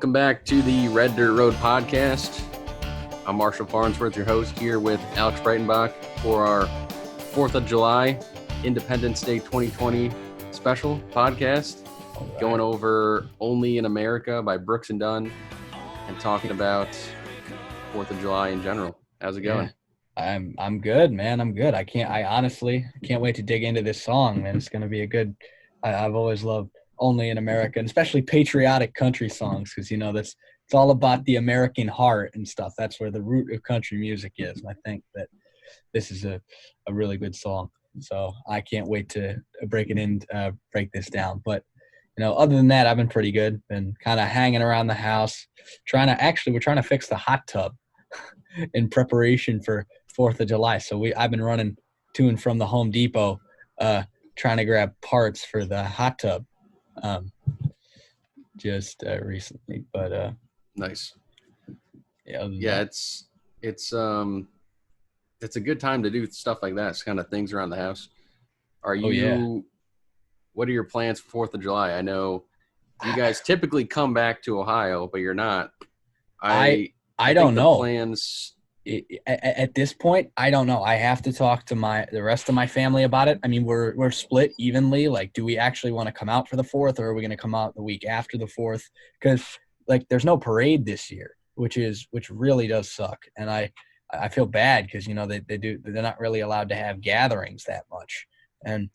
Welcome back to the Red Dirt Road podcast. I'm Marshall Farnsworth, your host, here with Alex Breitenbach for our 4th of July Independence Day 2020 special podcast, going over Only in America by Brooks Dunn and talking about 4th of July in general. How's it going? Yeah, I'm good, man. I'm good. I honestly can't wait to dig into this song, man. It's going to be a good – I've always loved Only in America, and especially patriotic country songs because, it's all about the American heart and stuff. That's where the root of country music is, and I think that this is a really good song. So I can't wait to break this down. But, other than that, I've been pretty good. Been kind of hanging around the house, we're trying to fix the hot tub in preparation for 4th of July. So I've been running to and from the Home Depot trying to grab parts for the hot tub just recently. But nice. Yeah, it's a good time to do stuff like that. It's kind of things around the house. What are your plans for 4th of July? I know you guys typically come back to Ohio, but you're not. I don't know. Plans at this point, I don't know. I have to talk to the rest of my family about it. I mean, we're split evenly. Like, do we actually want to come out for the 4th, or are we going to come out the week after the 4th? Because there's no parade this year, which really does suck. And I feel bad because they're not really allowed to have gatherings that much and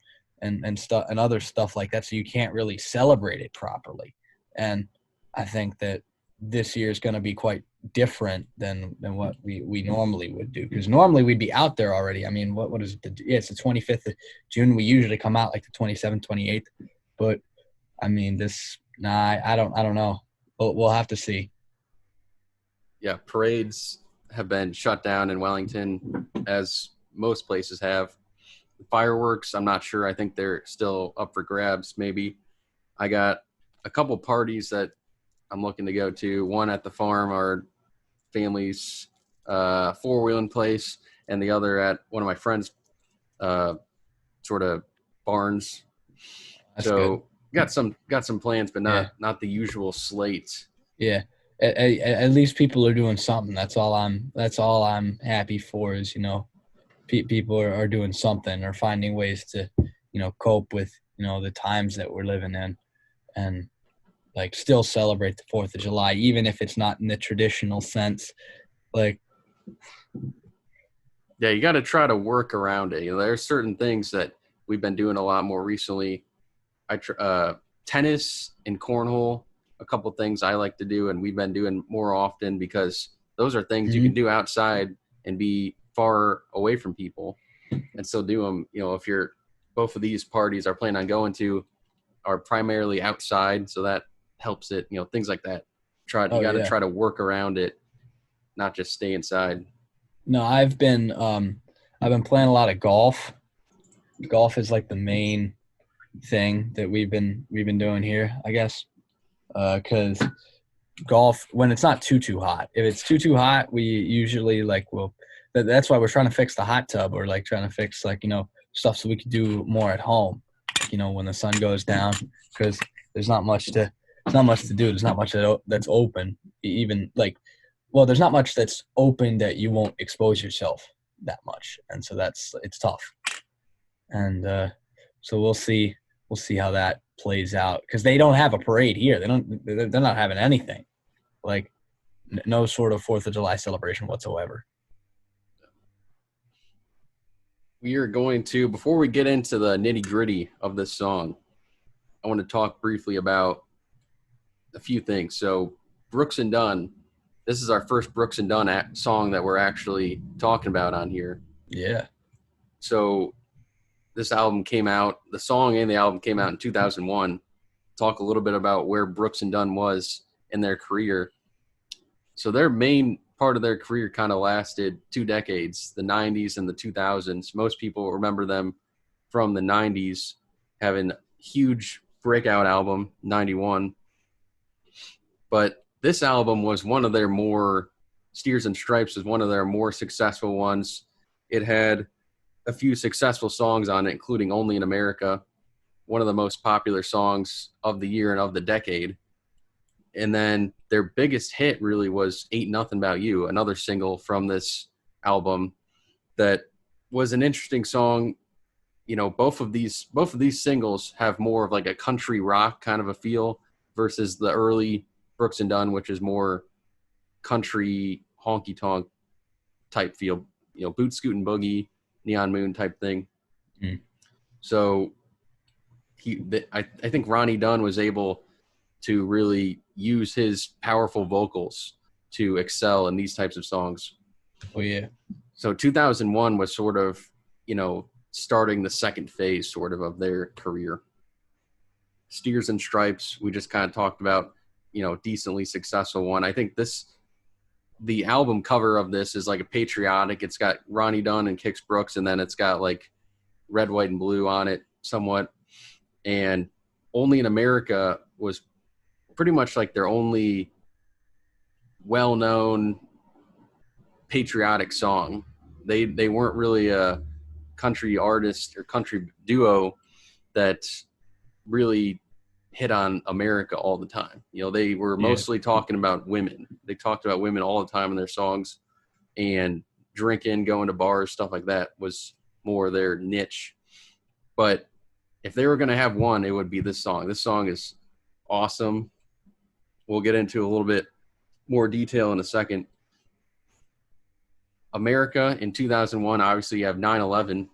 stuff and other stuff like that. So you can't really celebrate it properly. And I think that this year is going to be quite different than what we normally would do, because normally we'd be out there already. I mean, what is it? It's the 25th of June. We usually come out like the 27th, 28th. But I mean, I don't know. We'll have to see. Yeah, parades have been shut down in Wellington, as most places have. Fireworks, I'm not sure. I think they're still up for grabs. Maybe. I got a couple parties that I'm looking to go to. One at the farm, our family's four-wheeling place, and the other at one of my friends' sort of barns. That's good. Got some plans, but not the usual slate. Yeah. At least people are doing something. That's all I'm happy for is, people are doing something or finding ways to, cope with, the times that we're living in, and still celebrate the 4th of July, even if it's not in the traditional sense. Yeah, you got to try to work around it. There's certain things that we've been doing a lot more recently. Tennis and cornhole, a couple things I like to do, and we've been doing more often because those are things you can do outside and be far away from people and still do them. If both of these parties are planning on going to are primarily outside, so that helps it. Things like that. You got to try to work around it, not just stay inside. No, I've been playing a lot of golf. Golf is the main thing that we've been doing here, I guess. Because golf, when it's not too hot. If it's too hot, we usually that's why we're trying to fix the hot tub, or trying to fix stuff so we could do more at home. When the sun goes down, because there's not much to do. There's not much that's open. There's not much that's open that you won't expose yourself that much, and so it's tough. And so we'll see how that plays out, because they don't have a parade here. They're not having anything, no sort of 4th of July celebration whatsoever. We are going to, before we get into the nitty-gritty of this song, I want to talk briefly about a few things. So Brooks and Dunn, this is our first Brooks and Dunn song that we're actually talking about on here. Yeah. So this album came out, the song and the album came out in 2001. Talk a little bit about where Brooks and Dunn was in their career. So their main part of their career kind of lasted 2 decades, the 90s and the 2000s. Most people remember them from the 90s, having a huge breakout album, 91. But this album was one of their more, Steers and Stripes was one of their more successful ones. It had a few successful songs on it, including Only in America, one of the most popular songs of the year and of the decade. And then their biggest hit really was Ain't Nothing About You, another single from this album that was an interesting song. You know, both of these singles have more of like a country rock kind of a feel versus the early Brooks and Dunn, which is more country honky tonk type feel, you know, boot scootin' boogie, neon moon type thing. Mm. So I think Ronnie Dunn was able to really use his powerful vocals to excel in these types of songs. Oh yeah. So 2001 was sort of, you know, starting the second phase sort of their career. Steers and Stripes, we just kind of talked about, you know, decently successful one. I think the album cover of this is like a patriotic. It's got Ronnie Dunn and Kix Brooks, and then it's got like red, white, and blue on it somewhat. And Only in America was pretty much like their only well-known patriotic song. They weren't really a country artist or country duo that really hit on America all the time. You know, they were Yeah. mostly talking about women. They talked about women all the time in their songs, and drinking, going to bars, stuff like that was more their niche. But if they were going to have one, it would be this song. This song is awesome. We'll get into a little bit more detail in a second. America in 2001, obviously you have 9/11,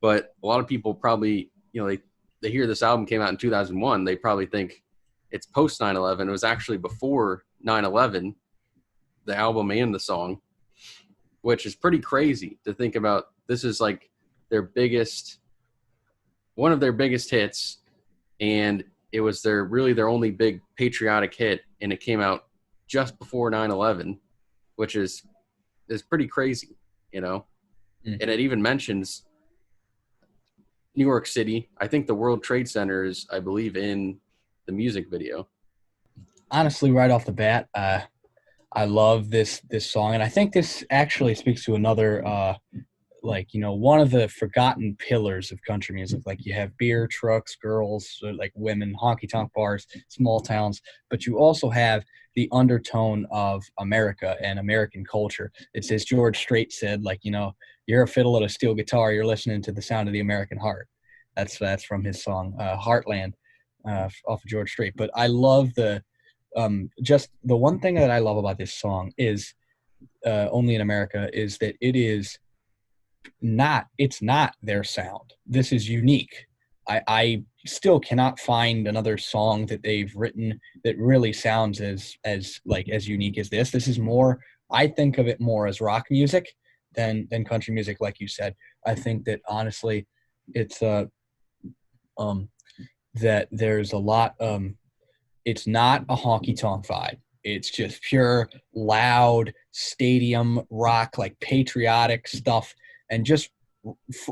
but a lot of people probably, you know, they hear this album came out in 2001, they probably think it's post 9/11. It was actually before 9/11, the album and the song, which is pretty crazy to think about. This is like one of their biggest hits, and it was their only big patriotic hit, and it came out just before 9/11, which is pretty crazy, you know. Mm. And it even mentions New York City. I think the World Trade Center is, I believe, in the music video. Honestly, right off the bat, I love this song, and I think this actually speaks to another like, you know, one of the forgotten pillars of country music. Like, you have beer trucks, girls, like women, honky tonk bars, small towns, but you also have the undertone of America and American culture. It's as George Strait said, like, you know, you're a fiddle and a steel guitar, you're listening to the sound of the American heart. That's from his song Heartland, off of George Strait. But I love just the one thing that I love about this song is Only in America is that it's not their sound. This is unique. I still cannot find another song that they've written that really sounds as unique as this. This is more, I think of it more as rock music than country music, like you said. I think that honestly it's that there's a lot it's not a honky tonk vibe. It's just pure loud stadium rock, like patriotic stuff. And just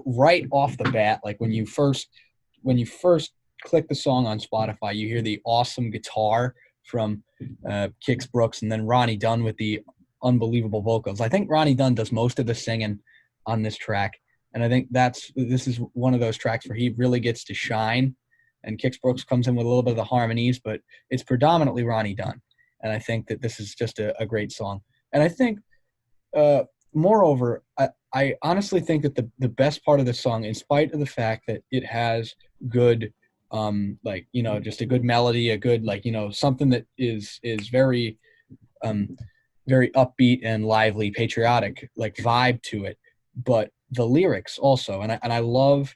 right off the bat, like when you first click the song on Spotify, you hear the awesome guitar from Kix Brooks, and then Ronnie Dunn with the unbelievable vocals. I think Ronnie Dunn does most of the singing on this track, and I think this is one of those tracks where he really gets to shine. And Kix Brooks comes in with a little bit of the harmonies, but it's predominantly Ronnie Dunn. And I think that this is just a great song. And I think, moreover, I honestly think that the best part of the song, in spite of the fact that it has good, like, you know, just a good melody, a good, like, you know, something that is very, very upbeat and lively, patriotic, like, vibe to it. But the lyrics also, and I love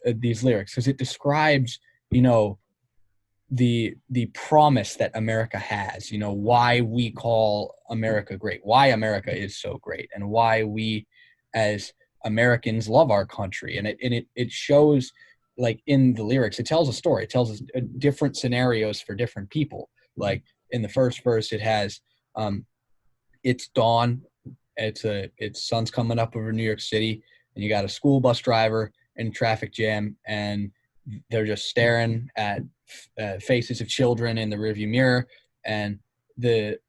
these lyrics because it describes, you know, the promise that America has, you know, why we call America great, why America is so great, and why we as Americans love our country. And it shows, like, in the lyrics, it tells a story. It tells us different scenarios for different people. Like in the first verse, it has it's dawn, it's sun's coming up over New York City, and you got a school bus driver in traffic jam, and they're just staring at faces of children in the rearview mirror, and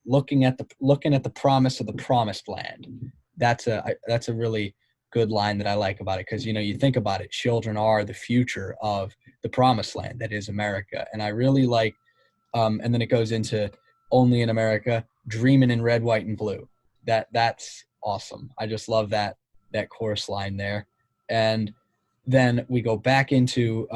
looking at the promise of the promised land. That's a really good line that I like about it, because, you know, you think about it, children are the future of the promised land that is America. And I really like, and then it goes into Only in America, Dreamin' in Red, White, and Blue. That's awesome. I just love that chorus line there. And then we go back into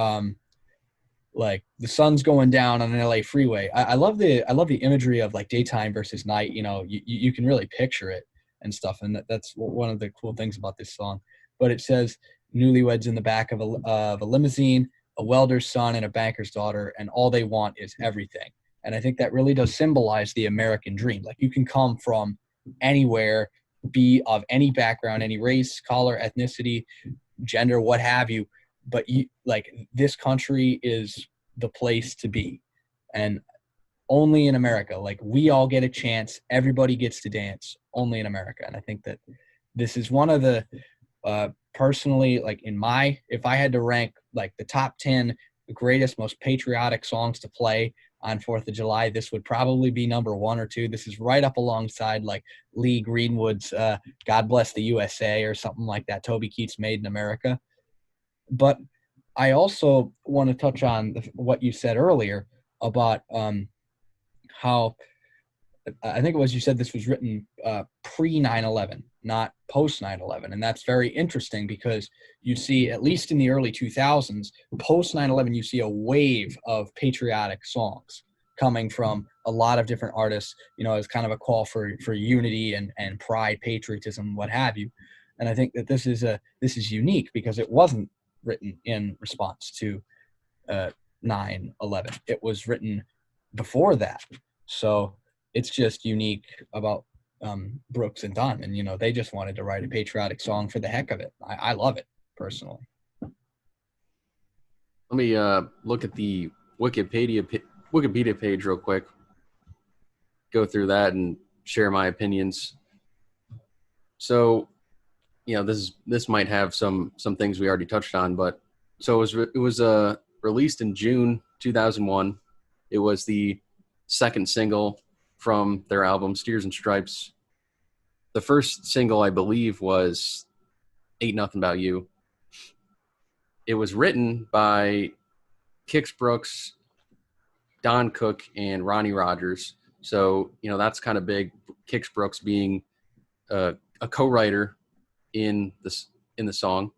like the sun's going down on an LA freeway. I love the imagery of like daytime versus night. You can really picture it and stuff, and that's one of the cool things about this song. But it says newlyweds in the back of a limousine, a welder's son and a banker's daughter, and all they want is everything. And I think that really does symbolize the American dream. Like you can come from anywhere, be of any background, any race, color, ethnicity, gender, what have you, but like this country is the place to be. And only in America, like we all get a chance, everybody gets to dance, only in America. And I think that this is one of the personally, like if I had to rank like the top 10 greatest, most patriotic songs to play on 4th of July, this would probably be number 1 or 2. This is right up alongside like Lee Greenwood's God Bless the USA or something like that, Toby Keith's Made in America. But I also want to touch on what you said earlier about how I think it was you said this was written pre 9/11, not post 9/11. And that's very interesting because you see, at least in the early 2000s, post 9/11, you see a wave of patriotic songs coming from a lot of different artists, as kind of a call for unity and pride, patriotism, what have you. And I think that this is unique because it wasn't written in response to 9/11. It was written before that. So it's just unique about Brooks and Dunn. And, they just wanted to write a patriotic song for the heck of it. I love it, personally. Let me look at the Wikipedia page real quick, go through that and share my opinions. So, this might have some things we already touched on, but so it was released in June 2001. It was the second single from their album Steers and Stripes. The first single, I believe, was Ain't Nothing About You. It was written by Kix Brooks, Don Cook, and Ronnie Rogers. So, that's kind of big. Kix Brooks being a co-writer in the song.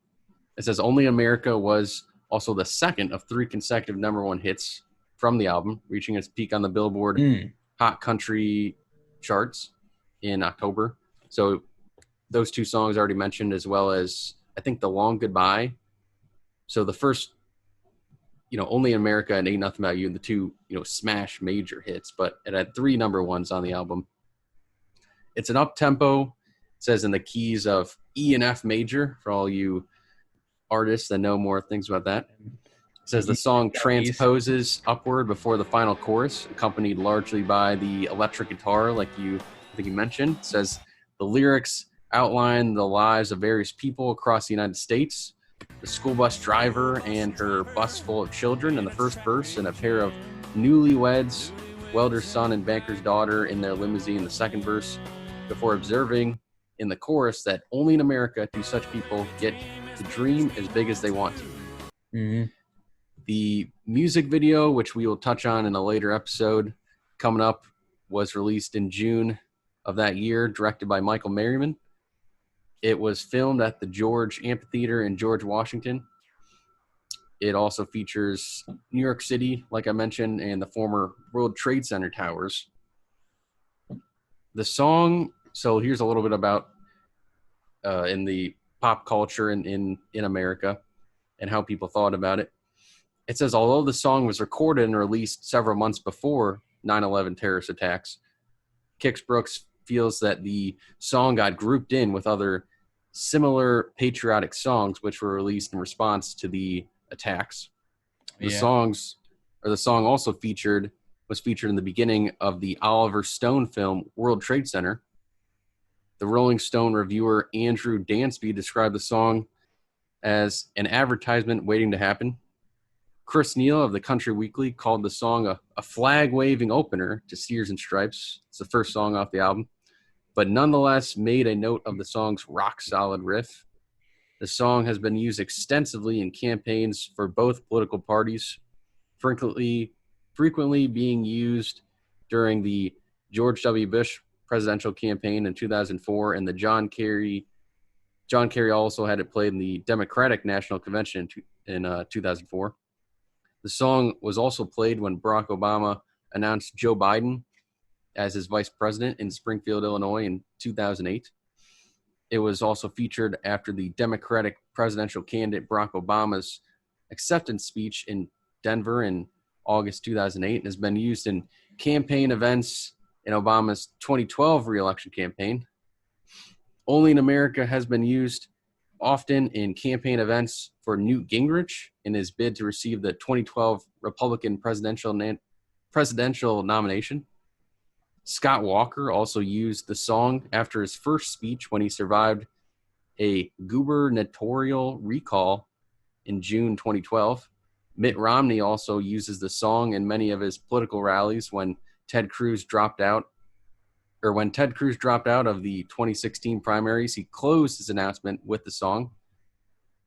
It says Only America was also the second of 3 consecutive number 1 hits from the album, reaching its peak on the Billboard Hot Country charts in October. So those 2 songs already mentioned, as well as I think The Long Goodbye. So the first, Only America and Ain't Nothing About You, and the 2, smash major hits, but it had 3 number 1s on the album. It's an up-tempo, it says in the keys of E and F major, for all you artists that know more things about that. It says the song transposes upward before the final chorus, accompanied largely by the electric guitar, like I think you mentioned. It says the lyrics outline the lives of various people across the United States. The school bus driver and her bus full of children in the first verse, and a pair of newlyweds, welder's son and banker's daughter, in their limousine in the second verse, before observing in the chorus that only in America do such people get to dream as big as they want to. Mm-hmm. The music video, which we will touch on in a later episode coming up, was released in June of that year, directed by Michael Merriman. It was filmed at the George Amphitheater in George, Washington. It also features New York City, like I mentioned, and the former World Trade Center towers. The song, so here's a little bit about in the pop culture in America and how people thought about it. It says, although the song was recorded and released several months before 9/11 terrorist attacks, Kix Brooks feels that the song got grouped in with other similar patriotic songs which were released in response to the attacks. The song also was featured in the beginning of the Oliver Stone film World Trade Center. The Rolling Stone reviewer Andrew Dansby described the song as an advertisement waiting to happen. Chris Neal of the Country Weekly called the song a flag-waving opener to Steers and Stripes. It's the first song off the album, but nonetheless made a note of the song's rock-solid riff. The song has been used extensively in campaigns for both political parties, frequently being used during the George W. Bush presidential campaign in 2004, and the John Kerry also had it played in the Democratic National Convention in 2004. The song was also played when Barack Obama announced Joe Biden as his vice president in Springfield, Illinois in 2008. It was also featured after the Democratic presidential candidate Barack Obama's acceptance speech in Denver in August 2008 and has been used in campaign events in Obama's 2012 reelection campaign. Only in America has been used often in campaign events for Newt Gingrich in his bid to receive the 2012 Republican presidential nomination. Scott Walker also used the song after his first speech when he survived a gubernatorial recall in June 2012. Mitt Romney also uses the song in many of his political rallies when Ted Cruz dropped out of the 2016 primaries. He closed his announcement with the song.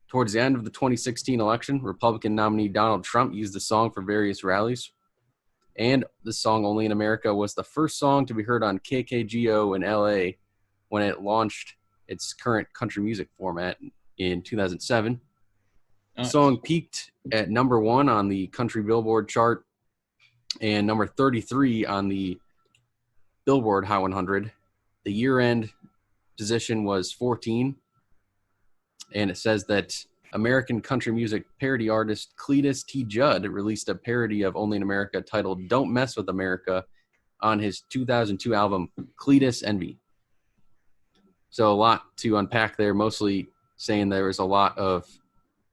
Towards the end of the 2016 election, Republican nominee Donald Trump used the song for various rallies. And the song Only in America was the first song to be heard on KKGO in LA when it launched its current country music format in 2007. The song peaked at number 1 on the country Billboard chart and number 33 on the Billboard Hot 100. The year-end position was 14, and it says that American country music parody artist Cletus T. Judd released a parody of Only in America titled Don't Mess with America on his 2002 album Cletus Envy. So a lot to unpack there, mostly saying there was a lot of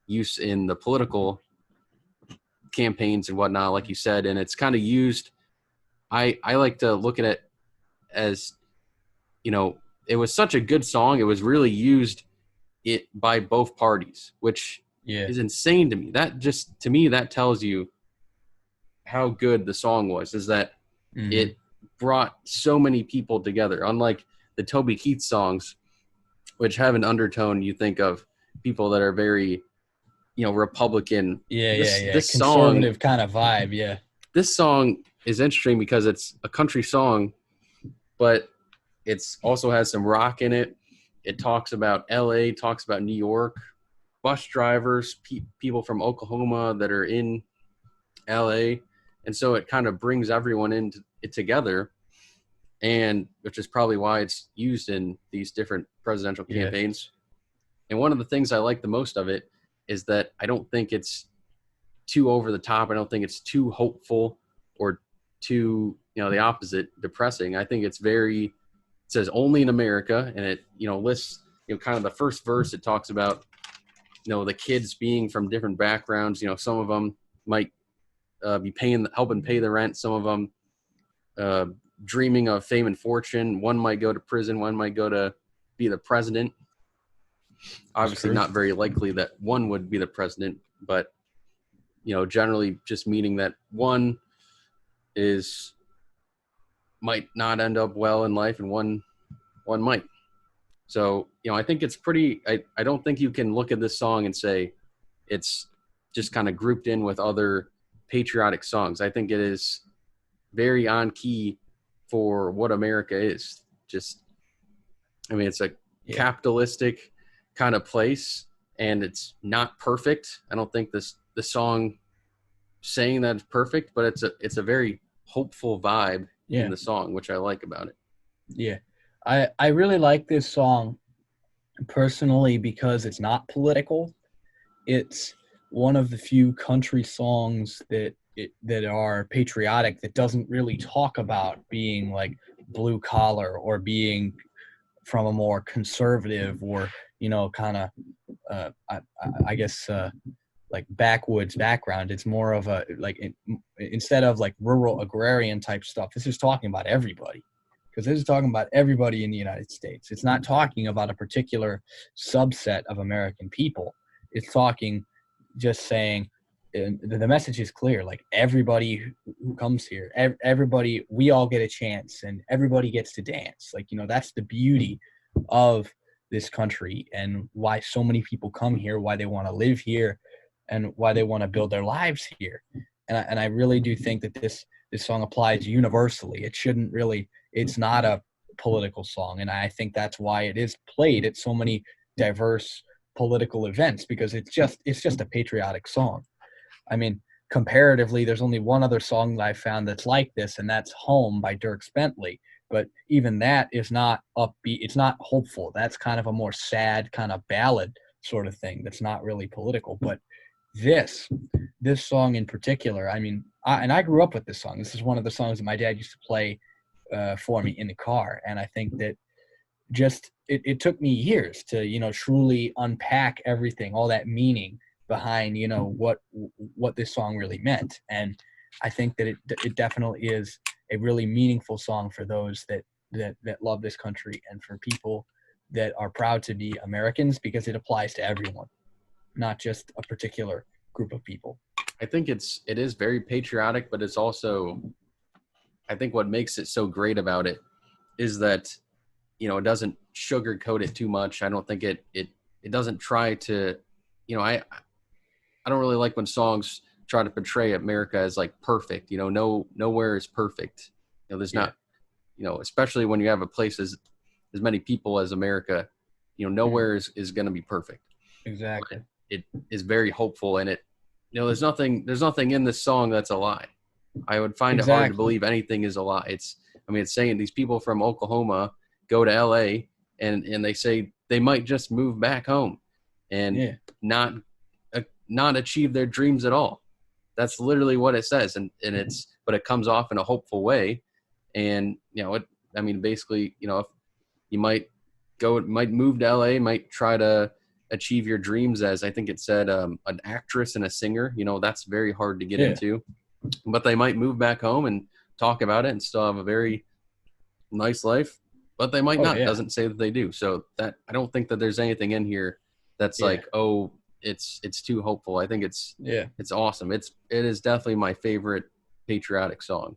use in the political campaigns and whatnot, like you said, and it's kind of used. I like to look at it as, it was such a good song. It was really used by both parties, which is insane to me. That tells you how good the song was, is that it brought so many people together. Unlike the Toby Keith songs, which have an undertone, you think of people that are very, Republican. This conservative song, kind of vibe. Yeah. This song is interesting because it's a country song, but it's also has some rock in it. It talks about LA, talks about New York, bus drivers, people from Oklahoma that are in LA. And so it kind of brings everyone together, and which is probably why it's used in these different presidential campaigns. And one of the things I like the most of it is that I don't think it's too over the top. I don't think it's too hopeful or too, the opposite, depressing. I think it says Only in America, and it, lists, kind of the first verse. It talks about, the kids being from different backgrounds. Some of them might be helping pay the rent. Some of them dreaming of fame and fortune. One might go to prison. One might go to be the president. Obviously not very likely that one would be the president, but, generally just meaning that one might not end up well in life and one might. So, I think it's pretty, I don't think you can look at this song and say it's just kind of grouped in with other patriotic songs. I think it is very on key for what America is. It's a capitalistic kind of place, and it's not perfect. I don't think the song saying that it's perfect, but it's a very hopeful vibe in the song, which I like about it. Yeah. I really like this song personally because it's not political. It's one of the few country songs that are patriotic, that doesn't really talk about being like blue collar or being from a more conservative or, kind of, I guess, like backwoods background. It's more of a, instead of like rural agrarian type stuff, this is talking about everybody. Because this is talking about everybody in the United States. It's not talking about a particular subset of American people. It's just saying, the message is clear. Like, everybody who comes here, everybody, we all get a chance, and everybody gets to dance. Like, that's the beauty of this country, and why so many people come here, why they want to live here, and why they want to build their lives here. And I really do think that this this song applies universally. It shouldn't really, it's not a political song. And I think that's why it is played at so many diverse political events, because it's just a patriotic song. I mean, comparatively, there's only one other song that I found that's like this, and that's Home by Dierks Bentley. But even that is not upbeat. It's not hopeful. That's kind of a more sad kind of ballad sort of thing that's not really political. But this song in particular, I mean, I grew up with this song. This is one of the songs that my dad used to play for me in the car. And I think that just it took me years to, you know, truly unpack everything, all that meaning behind, you know, what this song really meant. And I think that it definitely is a really meaningful song for those that love this country and for people that are proud to be Americans, because it applies to everyone, not just a particular group of people. I think it is very patriotic, but it's also, I think what makes it so great about it is that, you know, it doesn't sugarcoat it too much. I don't think it doesn't try to, you know, I don't really like when songs try to portray America as like perfect. You know, nowhere is perfect. You know, there's not, you know, especially when you have a place as many people as America, you know, nowhere is going to be perfect. Exactly. But it is very hopeful, and it, you know, there's nothing in this song that's a lie. I would find it hard to believe anything is a lie. It's saying these people from Oklahoma go to LA and they say they might just move back home and not achieve their dreams at all. That's literally what it says. But it comes off in a hopeful way. And, you know, basically, you know, if you might move to LA, might try to achieve your dreams as, I think it said, an actress and a singer. You know, that's very hard to get into, but they might move back home and talk about it and still have a very nice life, but they might not. It doesn't say that they do. So that, I don't think that there's anything in here that's like, oh, it's too hopeful. I think it's awesome. It is definitely my favorite patriotic song.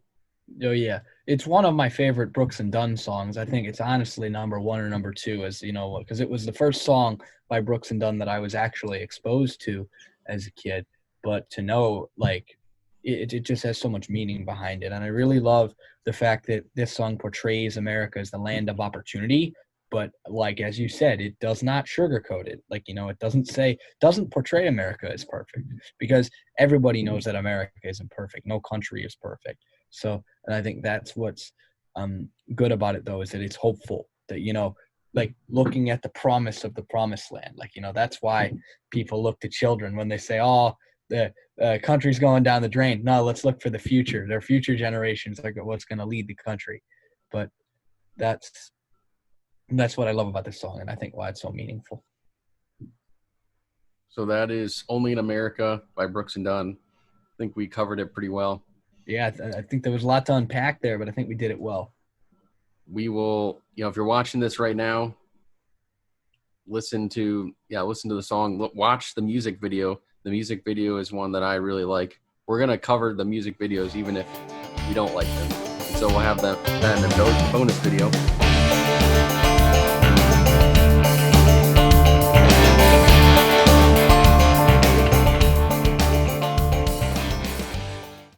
Oh yeah, it's one of my favorite Brooks and Dunn songs. I think it's honestly number one or number two, as you know, because it was the first song by Brooks and Dunn that I was actually exposed to as a kid. But to know, like, it just has so much meaning behind it, and I really love the fact that this song portrays America as the land of opportunity. But like, as you said, it does not sugarcoat it. Like, you know, it doesn't portray America as perfect, because everybody knows that America isn't perfect. No country is perfect. So, and I think that's what's good about it, though, is that it's hopeful that, you know, like looking at the promise of the promised land. Like, you know, that's why people look to children when they say, oh, the country's going down the drain. No, let's look for the future. Their future generations are what's going to lead the country. But that's what I love about this song, and I think why it's so meaningful. So that is Only in America by Brooks and Dunn. I think we covered it pretty well. Yeah, I think there was a lot to unpack there, but I think we did it well. We will, you know, if you're watching this right now, listen to the song, watch the music video. The music video is one that I really like. We're going to cover the music videos even if you don't like them. So we'll have that in the bonus video.